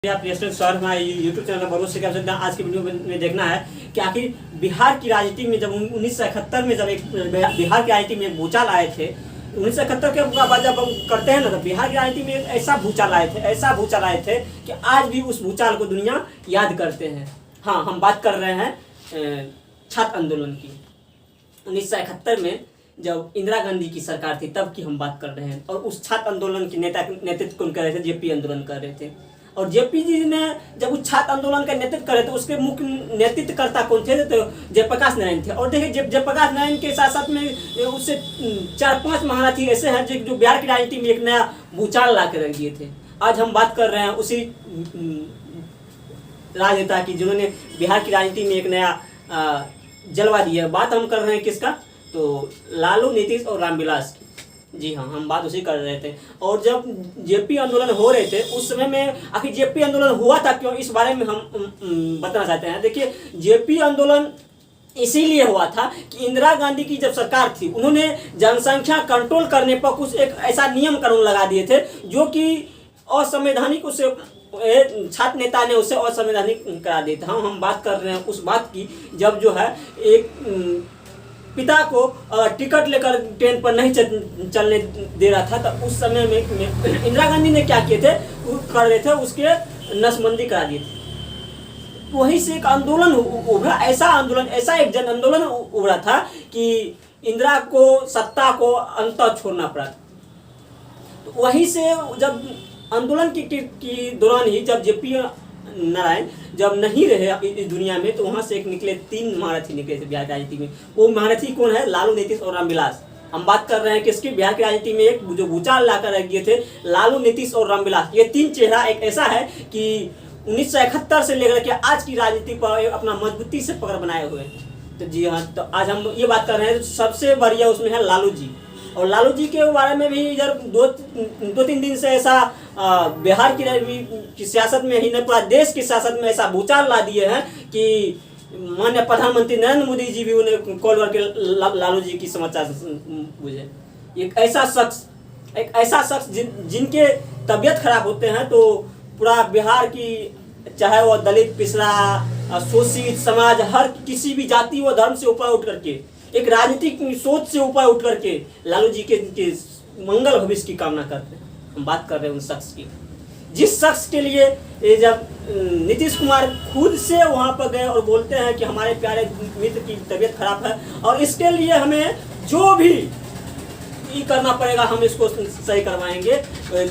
आप सर हमारे YouTube channel पर भरोसे कर सकते हैं। आज की वीडियो में देखना है कि आखिर बिहार की राजनीति में जब 1971 में जब एक बिहार की राजनीति में एक भूचाल आए थे, 1971 के बाद जब हम करते हैं ना, तो बिहार की राजनीति में ऐसा भूचाल आए थे कि आज भी उस भूचाल को दुनिया याद करते हैं। हाँ, हम बात कर रहे हैं छात्र आंदोलन की। 1971 में जब इंदिरा गांधी की सरकार थी तब की हम बात कर रहे हैं, और उस छात्र आंदोलन के नेतृत्व कौन कर रहे थे? जेपी आंदोलन कर रहे थे। और जेपी जी ने जब उस छात्र आंदोलन का नेतृत्व करे तो उसके मुख्य नेतृत्वकर्ता कौन थे? तो जयप्रकाश नारायण थे। और देखिए, जयप्रकाश नारायण के साथ साथ में उससे 4-5 महारथी ऐसे हैं जो बिहार की राजनीति में एक नया भूचाल ला कर रख दिए थे। आज हम बात कर रहे हैं उसी राजनेता की जिन्होंने बिहार की राजनीति में एक नया जलवा दिया। बात हम कर रहे हैं किसका? तो लालू, नीतीश और रामविलास की। जी हाँ, हम बात उसी कर रहे थे। और जब जेपी आंदोलन हो रहे थे उस समय में आखिर जेपी आंदोलन हुआ था क्यों, इस बारे में हम बताना चाहते हैं। देखिए, जेपी आंदोलन इसीलिए हुआ था कि इंदिरा गांधी की जब सरकार थी उन्होंने जनसंख्या कंट्रोल करने पर कुछ एक ऐसा नियम कानून लगा दिए थे जो कि असंवैधानिक, उसे छात्र नेता ने उसे असंवैधानिक करा दिया था। हम बात कर रहे हैं उस बात की जब जो है एक पिता को टिकट लेकर ट्रेन पर नहीं चलने दे रहा था, तो उस समय में इंदिरा गांधी ने क्या किए थे, कर रहे थे उसके नसबंदी करा दिए थे। वहीं से एक आंदोलन उभरा, ऐसा एक जन आंदोलन उभरा था कि इंदिरा को सत्ता को अंततः छोड़ना पड़ा। तो वहीं से जब आंदोलन की दौरान ही जब जेपी नारायण जब नहीं रहे इस दुनिया में, तो वहां से एक निकले 3 महारथी निकले थे बिहार की राजनीति में। वो महारथी कौन है? लालू, नीतीश और रामविलास। हम बात कर रहे हैं किसकी? बिहार की राजनीति में एक जो भूचाल लाकर रख दिए थे, लालू, नीतीश और रामविलास। ये 3 चेहरा एक ऐसा है कि 1971 से लेकर के आज की राजनीति पर अपना मजबूती से पकड़ बनाए हुए हैं। तो जी हाँ, तो आज हम ये बात कर रहे हैं। सबसे बढ़िया उसमें है लालू जी। और लालू जी के बारे में भी इधर 2-3 दिन से ऐसा बिहार की सियासत में ही नहीं, पूरा देश की सियासत में ऐसा भूचाल ला दिए हैं कि माननीय प्रधानमंत्री नरेंद्र मोदी जी भी उन्हें कॉल करके लालू जी की समाचार पूछे। एक ऐसा शख्स जिनके तबीयत खराब होते हैं तो पूरा बिहार की, चाहे वो दलित, पिछड़ा, शोषित समाज, हर किसी भी जाति व धर्म से ऊपर उठ करके, एक राजनीतिक सोच से ऊपर उठ करके लालू जी के मंगल भविष्य की कामना करते हैं। हम बात कर रहे हैं उन शख्स की, जिस शख्स के लिए जब नीतीश कुमार खुद से वहां पर गए और बोलते हैं कि हमारे प्यारे मित्र की तबीयत खराब है और इसके लिए हमें जो भी करना पड़ेगा हम इसको सही करवाएंगे,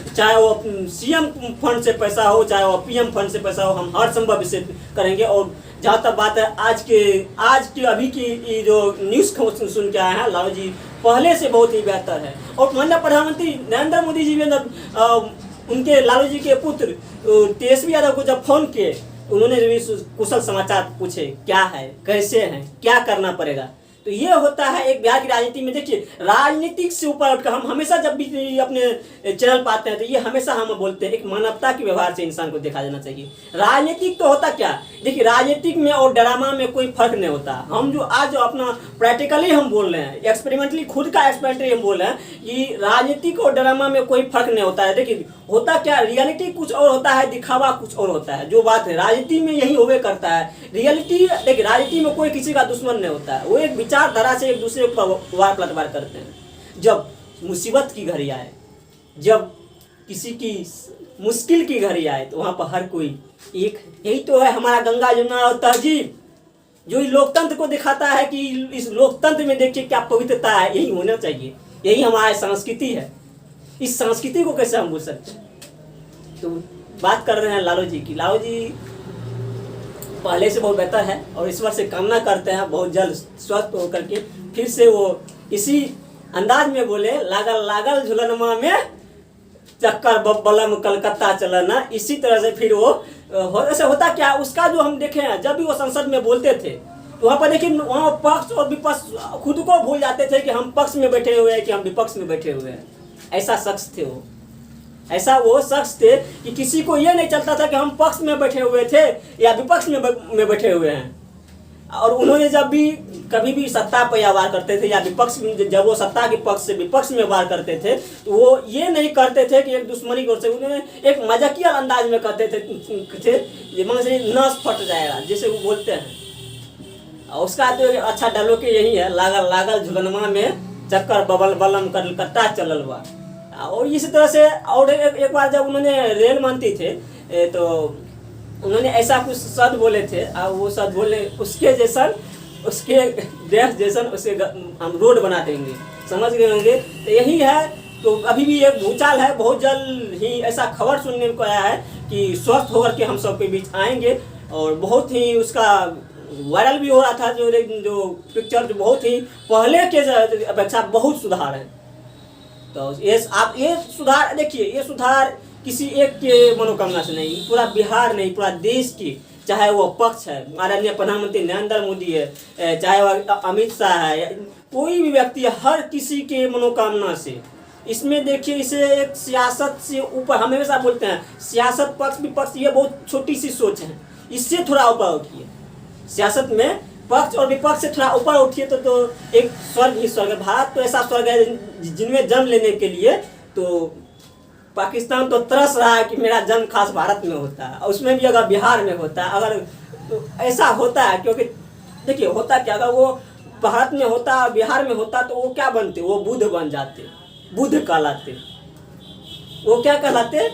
चाहे वो सीएम फंड से पैसा हो, चाहे वो पीएम फंड से पैसा हो, हम हर संभव इसे करेंगे। और जहाँ तक बात है आज की अभी की जो न्यूज़ सुन के आए हैं, लालू जी पहले से बहुत ही बेहतर है। और माननीय प्रधानमंत्री नरेंद्र मोदी जी भी उनके लालू जी के पुत्र तेजस्वी यादव को जब फोन किए, उन्होंने भी कुशल समाचार पूछे, क्या है, कैसे हैं, क्या करना पड़ेगा। तो ये होता है एक बिहार की राजनीति में। देखिए, राजनीतिक से ऊपर उठकर हम हमेशा जब भी अपने चैनल पर आते हैं तो ये हमेशा हम बोलते हैं एक मानवता के व्यवहार से इंसान को देखा जाना चाहिए। राजनीतिक तो होता क्या, देखिए, राजनीतिक में और ड्रामा में कोई फर्क नहीं होता। हम जो आज अपना प्रैक्टिकली हम बोल रहे हैं, एक्सपेरिमेंटली, खुद का एक्सपेरिमेंटली हम बोल रहे हैं कि राजनीतिक और ड्रामा में कोई फर्क नहीं होता है। देखिए, होता क्या, रियलिटी कुछ और होता है, दिखावा कुछ और होता है। जो बात है राजनीति में यही होवे करता है। रियलिटी, देखिए, राजनीति में कोई किसी का दुश्मन नहीं होता है, वो एक विचारधारा से एक दूसरे पर वार पलटवार करते हैं। जब मुसीबत की घड़ी आए, जब किसी की मुश्किल की घड़ी आए, तो वहां पर हर कोई एक, यही तो है हमारा गंगा जमुना और तहजीब, जो लोकतंत्र को दिखाता है कि इस लोकतंत्र में देखिए क्या पवित्रता है, यही होना चाहिए, यही हमारी संस्कृति है। इस संस्कृति को कैसे हम भूल सकते हैं। तो बात कर रहे हैं लालू जी की। लालू जी पहले से बहुत बेहतर है और ईश्वर से कामना करते हैं बहुत जल्द स्वस्थ होकर के फिर से वो इसी अंदाज में बोले, लागल लागल झुलनमा में चक्कर बब्बलम कलकत्ता चलना। इसी तरह से फिर वो ऐसे होता क्या, उसका जो हम देखे हैं, जब भी वो संसद में बोलते थे तो वहाँ पर देखिए, वहाँ पक्ष और विपक्ष खुद को भूल जाते थे कि हम पक्ष में बैठे हुए हैं कि हम विपक्ष में बैठे हुए हैं। ऐसा शख्स थे वो, ऐसा वो शख्स थे कि किसी को ये नहीं चलता था कि हम पक्ष में बैठे हुए थे या विपक्ष में बैठे हुए हैं। और उन्होंने जब भी कभी भी सत्ता पर या वार करते थे या विपक्ष में, जब वो सत्ता के पक्ष से विपक्ष में वार करते थे तो वो ये नहीं करते थे कि एक दुश्मनी की ओर से, उन्होंने एक मजाकिया अंदाज में कहते थे ये मन से नस फट जाएगा जैसे वो बोलते हैं। और उसका तो अच्छा डायलॉग यही है, लागल लागल झुलनमा में चक्कर बबल बलम कर कट्टा चलल बा। और इसी तरह से और एक बार जब उन्होंने रेल मंत्री थे तो उन्होंने ऐसा कुछ शब्द बोले थे और वो शब्द बोले उसके जैसन, उसके ड्रेस जैसन उसे हम रोड बना देंगे, समझ गए होंगे। तो यही है। तो अभी भी एक भूचाल है, बहुत जल्द ही ऐसा खबर सुनने को आया है कि स्वस्थ होकर के हम सबके बीच आएंगे। और बहुत ही उसका वायरल भी हो रहा था जो पिक्चर, जो बहुत ही पहले के अपेक्षा बहुत सुधार है। तो ये सुधार देखिए, ये सुधार किसी एक के मनोकामना से नहीं, पूरा बिहार नहीं, पूरा देश की, चाहे वो पक्ष है, माननीय प्रधानमंत्री नरेंद्र मोदी है, चाहे वो अमित शाह है, कोई भी व्यक्ति है, हर किसी के मनोकामना से। इसमें देखिए, इसे एक सियासत से ऊपर, हम हमेशा बोलते हैं सियासत पक्ष विपक्ष ये बहुत छोटी सी सोच है, इससे थोड़ा ऊपर उठिए। सियासत में पक्ष और विपक्ष से थोड़ा ऊपर उठिए तो एक स्वर्ग ही स्वर्ग है। भारत तो ऐसा स्वर्ग है जिनमें जन्म लेने के लिए तो पाकिस्तान तो तरस रहा है कि मेरा जन्म खास भारत में होता है, और उसमें भी अगर बिहार में होता है, अगर तो ऐसा होता है। क्योंकि देखिए होता क्या, अगर वो भारत में होता, बिहार में होता तो वो क्या बनते, वो बुद्ध बन जाते, बुद्ध कहलाते, वो क्या कहलाते,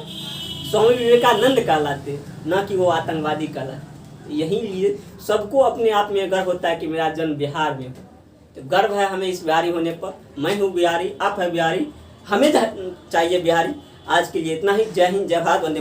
स्वामी विवेकानंद कहलाते, ना कि वो आतंकवादी कहलाते। यही लिए सबको अपने आप में गर्व होता है कि मेरा जन्म बिहार में हो। तो गर्व है हमें इस बिहारी होने पर। मैं हूँ बिहारी, आप है बिहारी, हमें चाहिए बिहारी। आज के लिए इतना ही। जय हिंद, जय भारत, वंदे।